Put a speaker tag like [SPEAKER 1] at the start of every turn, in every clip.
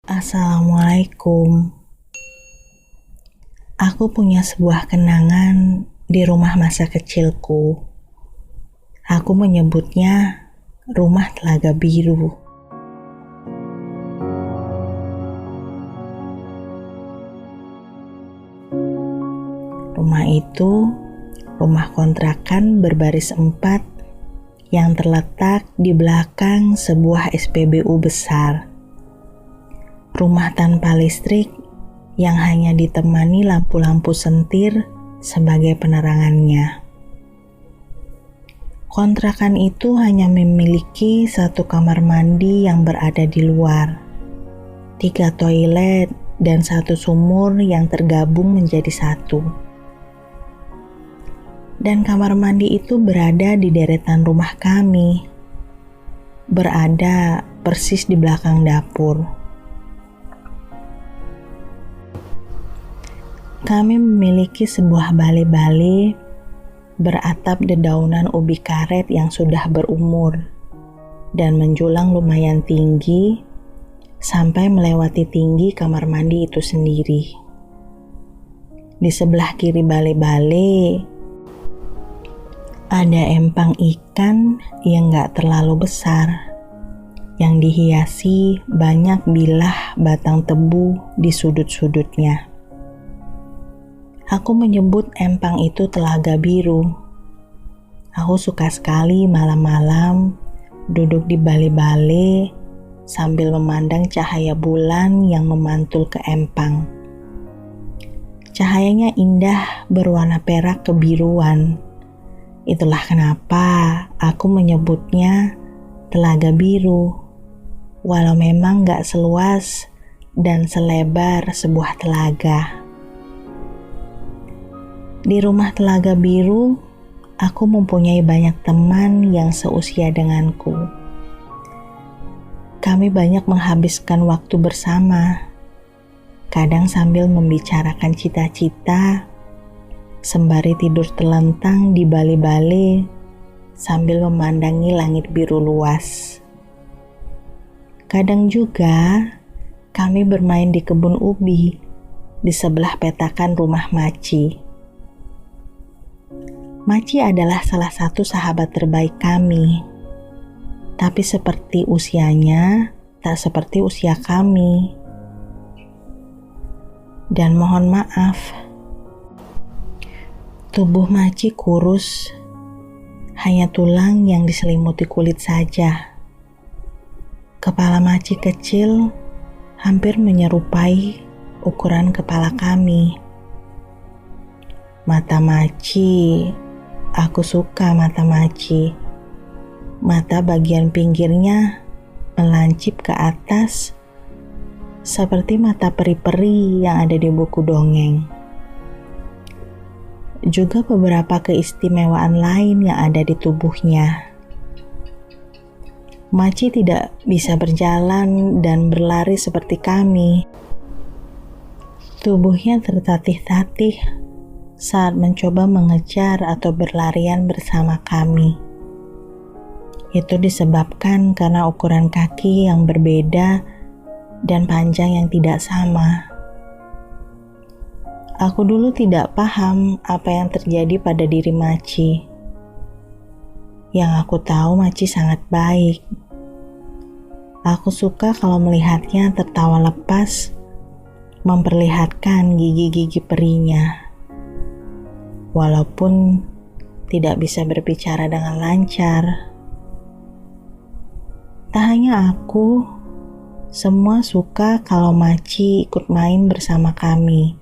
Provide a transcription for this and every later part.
[SPEAKER 1] Assalamualaikum. Aku punya sebuah kenangan di rumah masa kecilku. Aku menyebutnya Rumah Telaga Biru. Rumah itu rumah kontrakan berbaris 4 yang terletak di belakang sebuah SPBU besar. Rumah tanpa listrik yang hanya ditemani lampu-lampu sentir sebagai penerangannya. Kontrakan itu hanya memiliki 1 kamar mandi yang berada di luar, 3 toilet, dan 1 sumur yang tergabung menjadi 1. Dan kamar mandi itu berada di deretan rumah kami, berada persis di belakang dapur. Kami memiliki sebuah bale-bale beratap dedaunan ubi karet yang sudah berumur dan menjulang lumayan tinggi sampai melewati tinggi kamar mandi itu sendiri. Di sebelah kiri bale-bale ada empang ikan yang gak terlalu besar yang dihiasi banyak bilah batang tebu di sudut-sudutnya. Aku menyebut empang itu Telaga Biru. Aku suka sekali malam-malam duduk di bale-bale sambil memandang cahaya bulan yang memantul ke empang. Cahayanya indah berwarna perak kebiruan. Itulah kenapa aku menyebutnya Telaga Biru, walau memang gak seluas dan selebar sebuah telaga. Di Rumah Telaga Biru, aku mempunyai banyak teman yang seusia denganku. Kami banyak menghabiskan waktu bersama, kadang sambil membicarakan cita-cita, sembari tidur telentang di bale-bale sambil memandangi langit biru luas. Kadang juga kami bermain di kebun ubi di sebelah petakan rumah Maci. Maci adalah salah satu sahabat terbaik kami, tapi seperti usianya, tak seperti usia kami. Dan mohon maaf, tubuh Maci kurus, hanya tulang yang diselimuti kulit saja. Kepala Maci kecil, hampir menyerupai ukuran kepala kami. Mata Maci, aku suka mata Maci. Mata bagian pinggirnya melancip ke atas seperti mata peri-peri yang ada di buku dongeng. Juga beberapa keistimewaan lain yang ada di tubuhnya. Maci tidak bisa berjalan dan berlari seperti kami. Tubuhnya tertatih-tatih saat mencoba mengejar atau berlarian bersama kami. Itu disebabkan karena ukuran kaki yang berbeda dan panjang yang tidak sama. Aku dulu tidak paham apa yang terjadi pada diri Maci. Yang aku tahu Maci sangat baik. Aku suka kalau melihatnya tertawa lepas, memperlihatkan gigi-gigi perinya. Walaupun tidak bisa berbicara dengan lancar. Tak hanya aku, semua suka kalau Maci ikut main bersama kami.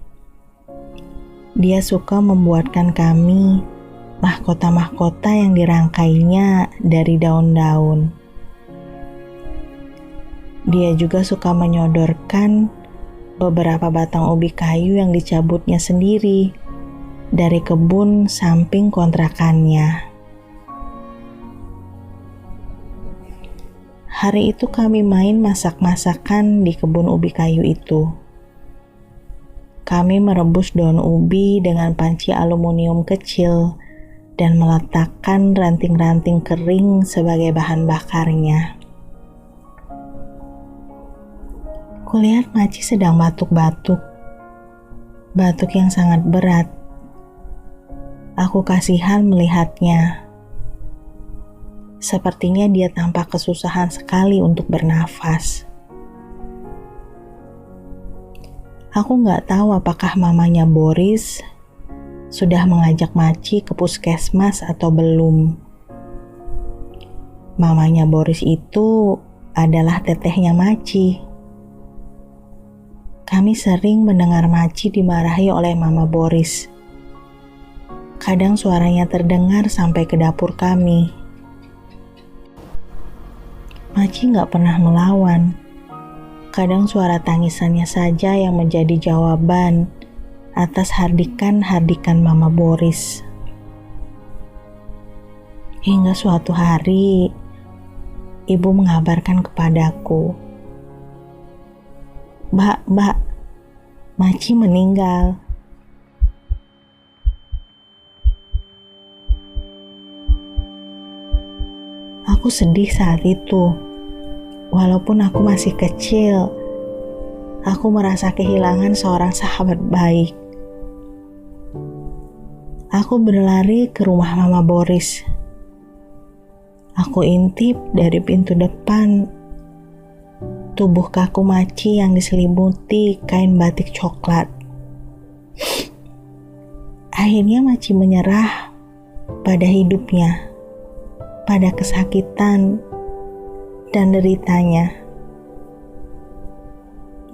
[SPEAKER 1] Dia suka membuatkan kami mahkota-mahkota yang dirangkainya dari daun-daun. Dia juga suka menyodorkan beberapa batang ubi kayu yang dicabutnya sendiri dari kebun samping kontrakannya. Hari itu kami main masak-masakan di kebun ubi kayu itu. Kami merebus daun ubi dengan panci aluminium kecil dan meletakkan ranting-ranting kering sebagai bahan bakarnya. Kulihat Maci sedang batuk-batuk. Batuk yang sangat berat. Aku kasihan melihatnya. Sepertinya dia tampak kesusahan sekali untuk bernafas. Aku nggak tahu apakah mamanya Boris sudah mengajak Maci ke puskesmas atau belum. Mamanya Boris itu adalah tetehnya Maci. Kami sering mendengar Maci dimarahi oleh Mama Boris. Kadang suaranya terdengar sampai ke dapur kami. Maci nggak pernah melawan. Kadang suara tangisannya saja yang menjadi jawaban atas hardikan-hardikan Mama Boris. Hingga suatu hari, ibu mengabarkan kepadaku, Mbak, Maci meninggal. Aku sedih saat itu. Walaupun aku masih kecil, aku merasa kehilangan seorang sahabat baik. Aku berlari ke rumah Mama Boris. Aku intip dari pintu depan tubuh kaku Maci yang diselimuti kain batik coklat. Akhirnya Maci menyerah pada hidupnya, pada kesakitan dan deritanya.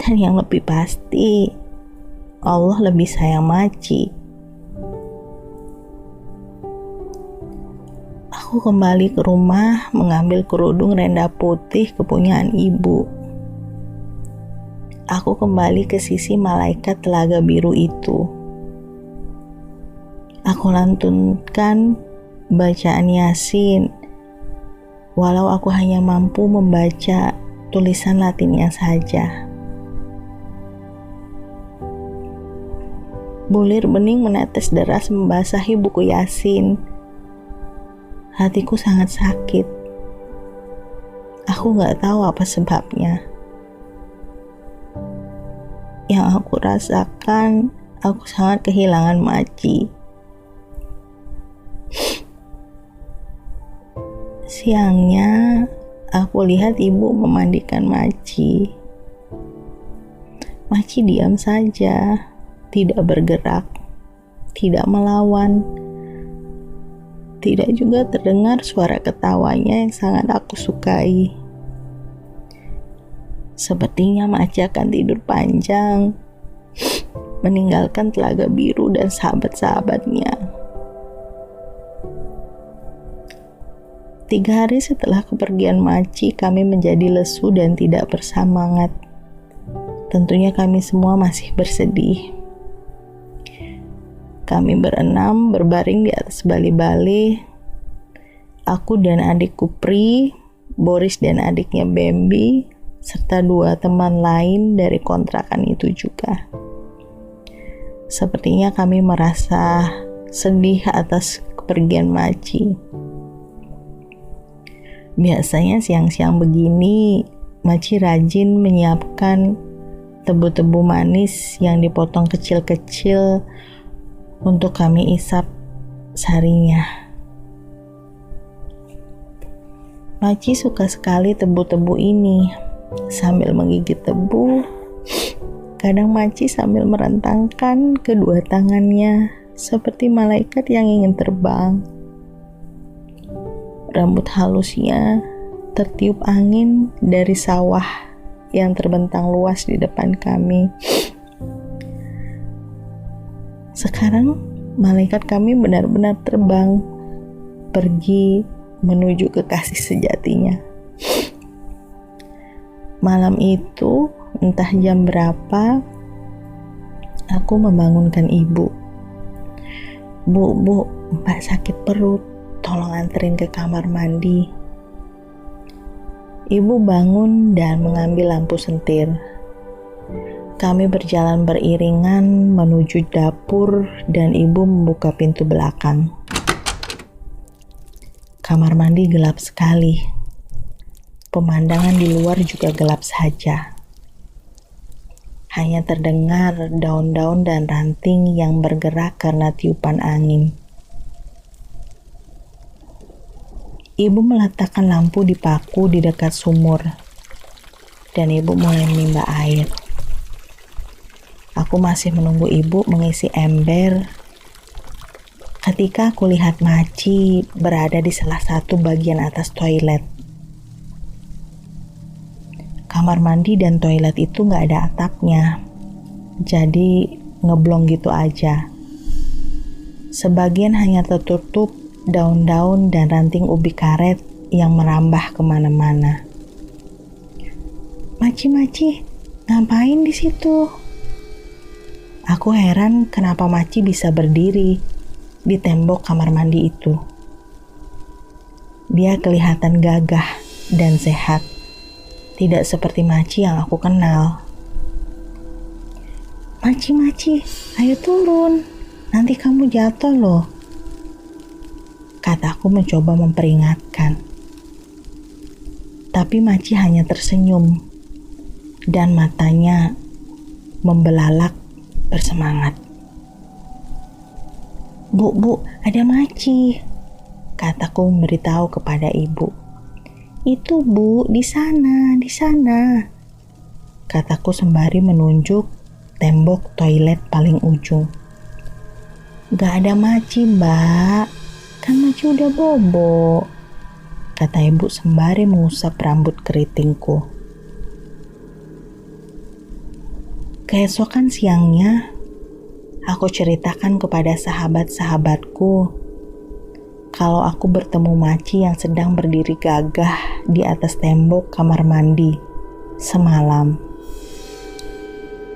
[SPEAKER 1] Dan yang lebih pasti, Allah lebih sayang Maci. Aku kembali ke rumah mengambil kerudung renda putih kepunyaan ibu. Aku kembali ke sisi malaikat telaga biru itu. Aku lantunkan bacaan Yasin, walau aku hanya mampu membaca tulisan Latinnya saja. Bulir bening menetes deras membasahi buku Yasin. Hatiku sangat sakit. Aku gak tahu apa sebabnya. Yang aku rasakan, aku sangat kehilangan Maci. Siangnya, aku lihat ibu memandikan Maci. Maci diam saja, tidak bergerak, tidak melawan. Tidak juga terdengar suara ketawanya yang sangat aku sukai. Sepertinya Maci akan tidur panjang, meninggalkan telaga biru dan sahabat-sahabatnya. 3 hari setelah kepergian Maci, kami menjadi lesu dan tidak bersemangat. Tentunya kami semua masih bersedih. Kami berenam berbaring di atas bali-bali. Aku dan adikku Pri, Boris dan adiknya Bambi, serta 2 teman lain dari kontrakan itu juga. Sepertinya kami merasa sedih atas kepergian Maci. Biasanya siang-siang begini, Maci rajin menyiapkan tebu-tebu manis yang dipotong kecil-kecil untuk kami isap sarinya. Maci suka sekali tebu-tebu ini. Sambil menggigit tebu, kadang Maci sambil merentangkan kedua tangannya seperti malaikat yang ingin terbang. Rambut halusnya tertiup angin dari sawah yang terbentang luas di depan kami. Sekarang malaikat kami benar-benar terbang, pergi menuju kekasih sejatinya. Malam itu, entah jam berapa, aku membangunkan ibu. Bu, Mbak sakit perut, tolong anterin ke kamar mandi. Ibu bangun dan mengambil lampu sentir. Kami berjalan beriringan menuju dapur dan ibu membuka pintu belakang. Kamar mandi gelap sekali. Pemandangan di luar juga gelap saja. hanya terdengar daun-daun dan ranting yang bergerak karena tiupan angin. Ibu meletakkan lampu di paku di dekat sumur, dan ibu mulai menimba air. Aku masih menunggu ibu mengisi ember ketika aku lihat Maci berada di salah satu bagian atas toilet. Kamar mandi dan toilet itu gak ada atapnya, jadi ngeblong gitu aja. Sebagian hanya tertutup daun-daun dan ranting ubi karet yang merambah kemana-mana. Maci, ngapain di situ? Aku heran kenapa Maci bisa berdiri di tembok kamar mandi itu. Dia kelihatan gagah dan sehat, tidak seperti Maci yang aku kenal. Maci, ayo turun, nanti kamu jatuh loh, kataku mencoba memperingatkan. Tapi Maci hanya tersenyum dan matanya membelalak bersemangat. Bu, ada Maci, kataku memberitahu kepada ibu. Itu Bu, di sana, kataku sembari menunjuk tembok toilet paling ujung. Gak ada Maci, Mbak, kan Maci udah bobo, kata ibu sembari mengusap rambut keritingku. Keesokan siangnya, aku ceritakan kepada sahabat-sahabatku kalau aku bertemu Maci yang sedang berdiri gagah di atas tembok kamar mandi semalam.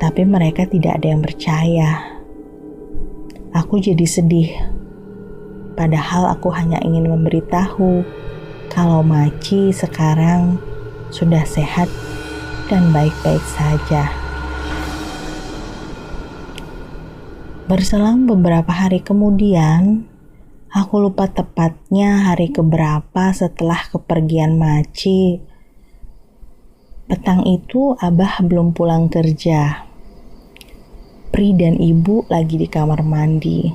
[SPEAKER 1] Tapi mereka tidak ada yang percaya. Aku jadi sedih. Padahal aku hanya ingin memberitahu kalau Maci sekarang sudah sehat dan baik-baik saja. Berselang beberapa hari kemudian, aku lupa tepatnya hari keberapa setelah kepergian Maci. Petang itu Abah belum pulang kerja. Pri dan ibu lagi di kamar mandi.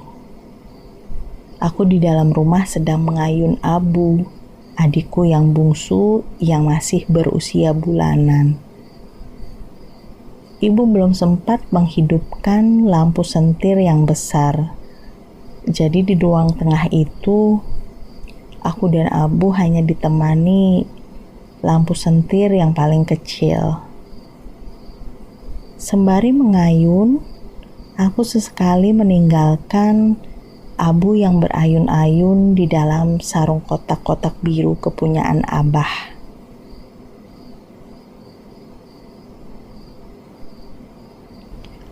[SPEAKER 1] Aku di dalam rumah sedang mengayun Abu, adikku yang bungsu yang masih berusia bulanan. Ibu belum sempat menghidupkan lampu sentir yang besar. Jadi di ruang tengah itu, aku dan Abu hanya ditemani lampu sentir yang paling kecil. Sembari mengayun, aku sesekali meninggalkan Abu yang berayun-ayun di dalam sarung kotak-kotak biru kepunyaan Abah.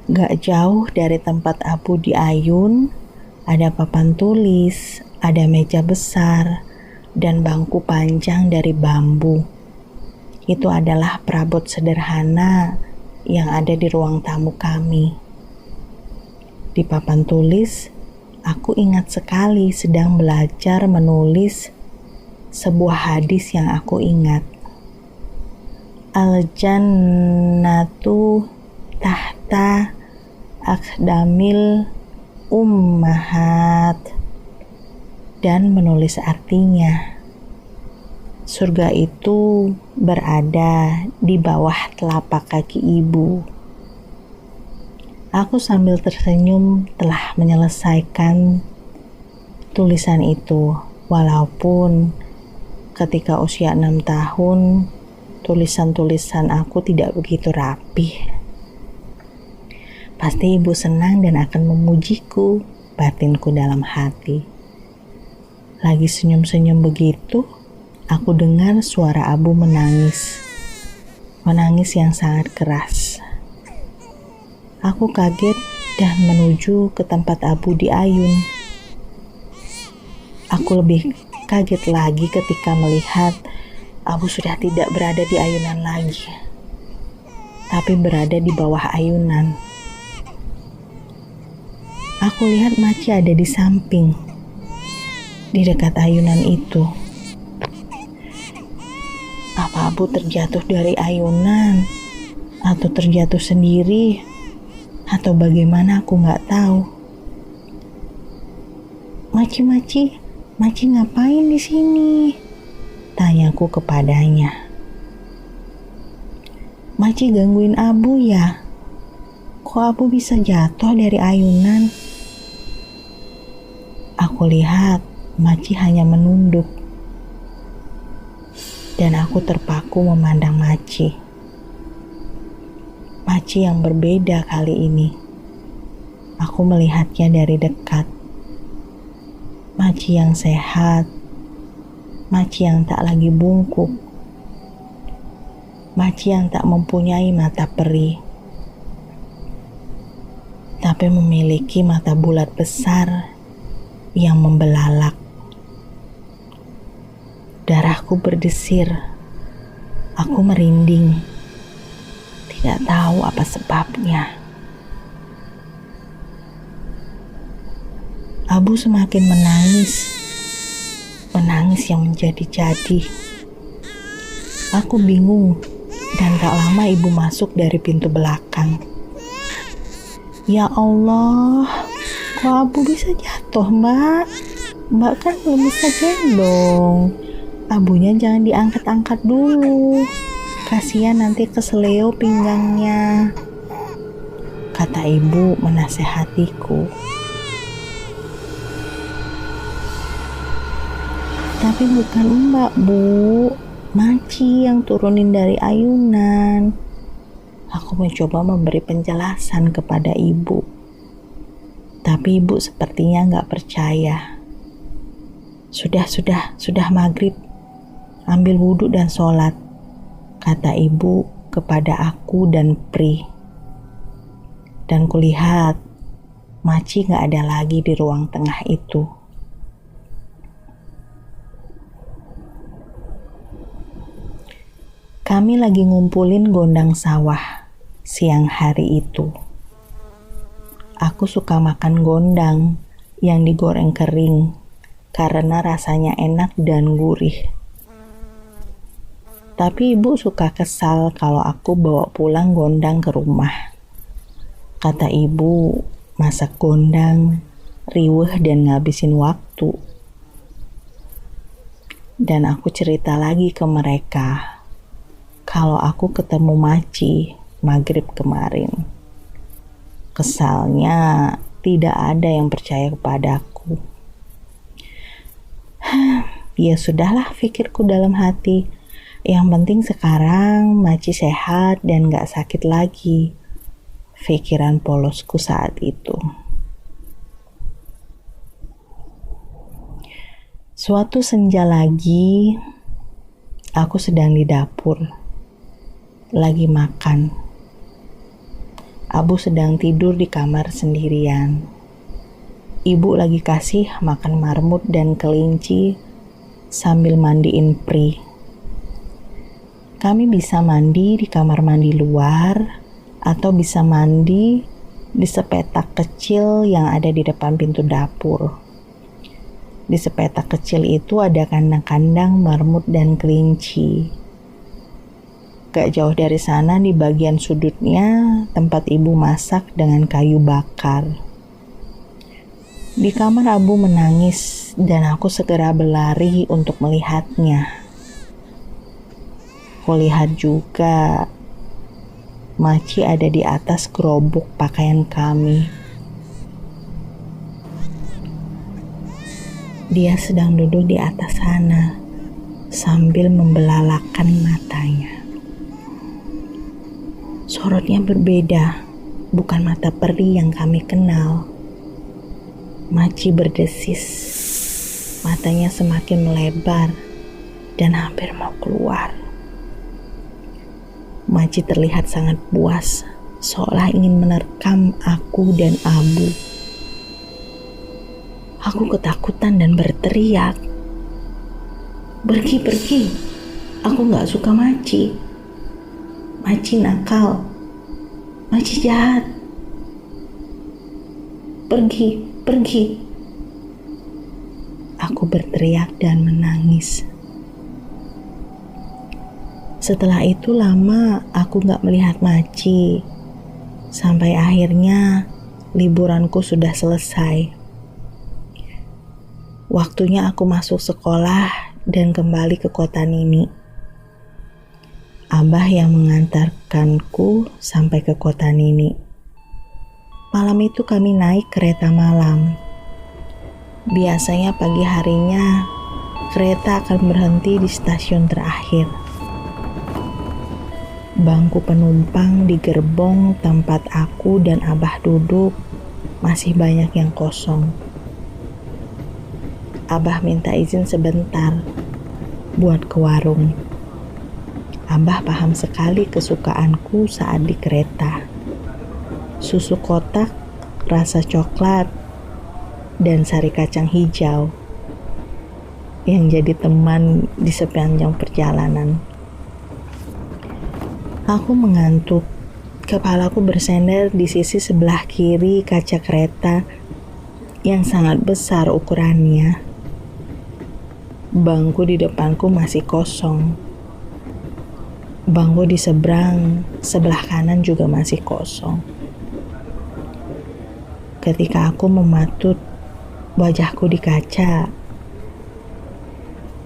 [SPEAKER 1] Gak jauh dari tempat Abu diayun, ada papan tulis, ada meja besar, dan bangku panjang dari bambu. Itu adalah perabot sederhana yang ada di ruang tamu kami. Di papan tulis, aku ingat sekali sedang belajar menulis sebuah hadis yang aku ingat. Al-jannatu tahta aqdamil ummahat, dan menulis artinya, surga itu berada di bawah telapak kaki ibu. Aku sambil tersenyum telah menyelesaikan tulisan itu, walaupun ketika usia 6 tahun, tulisan-tulisan aku tidak begitu rapih. Pasti ibu senang dan akan memujiku, batinku dalam hati. Lagi senyum-senyum begitu, aku dengar suara Abu menangis. Menangis yang sangat keras. Aku kaget dan menuju ke tempat Abu diayun. Aku lebih kaget lagi ketika melihat Abu sudah tidak berada di ayunan lagi, tapi berada di bawah ayunan. Aku lihat Maci ada di samping, di dekat ayunan itu. Apa Abu terjatuh dari ayunan? atau terjatuh sendiri, atau bagaimana aku nggak tahu. Maci ngapain di sini? Tanyaku kepadanya. Maci gangguin Abu ya? Kok Abu bisa jatuh dari ayunan? Aku lihat Maci hanya menunduk. Dan aku terpaku memandang Maci. Maci yang berbeda kali ini. Aku melihatnya dari dekat. Maci yang sehat. Maci yang tak lagi bungkuk. Maci yang tak mempunyai mata peri. Tapi memiliki mata bulat besar yang membelalak. Darahku berdesir. Aku merinding. Tidak tahu apa sebabnya. Abu semakin menangis. Menangis yang menjadi-jadi. Aku bingung dan tak lama ibu masuk dari pintu belakang. Ya Allah, kok Abu bisa jatuh, Mbak? Mbak kan belum bisa gendong. Abunya jangan diangkat-angkat dulu. Kasihan nanti keseleo pinggangnya. Kata ibu menasehatiku. Tapi bukan Mbak, Bu. Maci yang turunin dari ayunan. Aku mencoba memberi penjelasan kepada ibu. Tapi ibu sepertinya nggak percaya. Sudah maghrib. Ambil wudhu dan sholat, kata ibu kepada aku dan Pri. Dan kulihat Maci gak ada lagi di ruang tengah itu. Kami lagi ngumpulin gondang sawah siang hari itu. Aku suka makan gondang yang digoreng kering karena rasanya enak dan gurih. Tapi ibu suka kesal kalau aku bawa pulang gondang ke rumah. Kata ibu, masak gondang, riweuh dan ngabisin waktu. Dan aku cerita lagi ke mereka, kalau aku ketemu Maci maghrib kemarin. Kesalnya, tidak ada yang percaya kepadaku. Ya sudahlah, pikirku dalam hati. Yang penting sekarang Maci sehat dan gak sakit lagi. Pikiran polosku saat itu. Suatu senja lagi, aku sedang di dapur. Lagi makan. Abu sedang tidur di kamar sendirian. Ibu lagi kasih makan marmut dan kelinci sambil mandiin Pri. Kami bisa mandi di kamar mandi luar atau bisa mandi di sepetak kecil yang ada di depan pintu dapur. Di sepetak kecil itu ada kandang-kandang marmut dan kelinci. Gak jauh dari sana di bagian sudutnya tempat ibu masak dengan kayu bakar. Di kamar Abu menangis dan aku segera berlari untuk melihatnya. Kulihat juga Maci ada di atas gerobok pakaian kami. Dia sedang duduk di atas sana sambil membelalakkan matanya. Sorotnya berbeda, bukan mata peri yang kami kenal. Maci berdesis, matanya semakin melebar dan hampir mau keluar. Maci terlihat sangat puas, seolah ingin menerkam aku dan Abu. Aku ketakutan dan berteriak, Pergi, aku gak suka Maci. Maci nakal, Maci jahat. Pergi. Aku berteriak dan menangis. Setelah itu lama aku gak melihat Maci. Sampai akhirnya liburanku sudah selesai. Waktunya aku masuk sekolah dan kembali ke kota Nini. Abah yang mengantarkanku sampai ke kota Nini. Malam itu kami naik kereta malam. Biasanya pagi harinya kereta akan berhenti di stasiun terakhir. Bangku penumpang di gerbong tempat aku dan Abah duduk masih banyak yang kosong. Abah minta izin sebentar buat ke warung. Abah paham sekali kesukaanku saat di kereta. Susu kotak, rasa coklat, dan sari kacang hijau yang jadi teman di sepanjang perjalanan. Aku mengantuk. Kepalaku bersender di sisi sebelah kiri kaca kereta yang sangat besar ukurannya. Bangku di depanku masih kosong. Bangku di sebelah kanan juga masih kosong. Ketika aku mematut wajahku di kaca,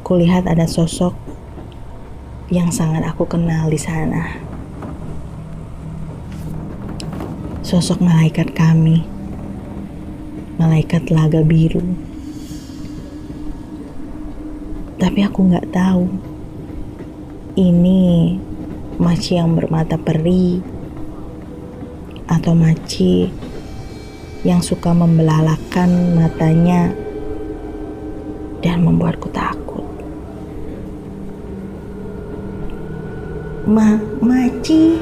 [SPEAKER 1] kulihat ada sosok yang sangat aku kenal di sana. Sosok malaikat kami, malaikat telaga biru. Tapi aku gak tahu, ini Maci yang bermata peri atau Maci yang suka membelalakan matanya dan membuatku takut. Maci,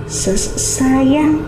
[SPEAKER 1] sayang,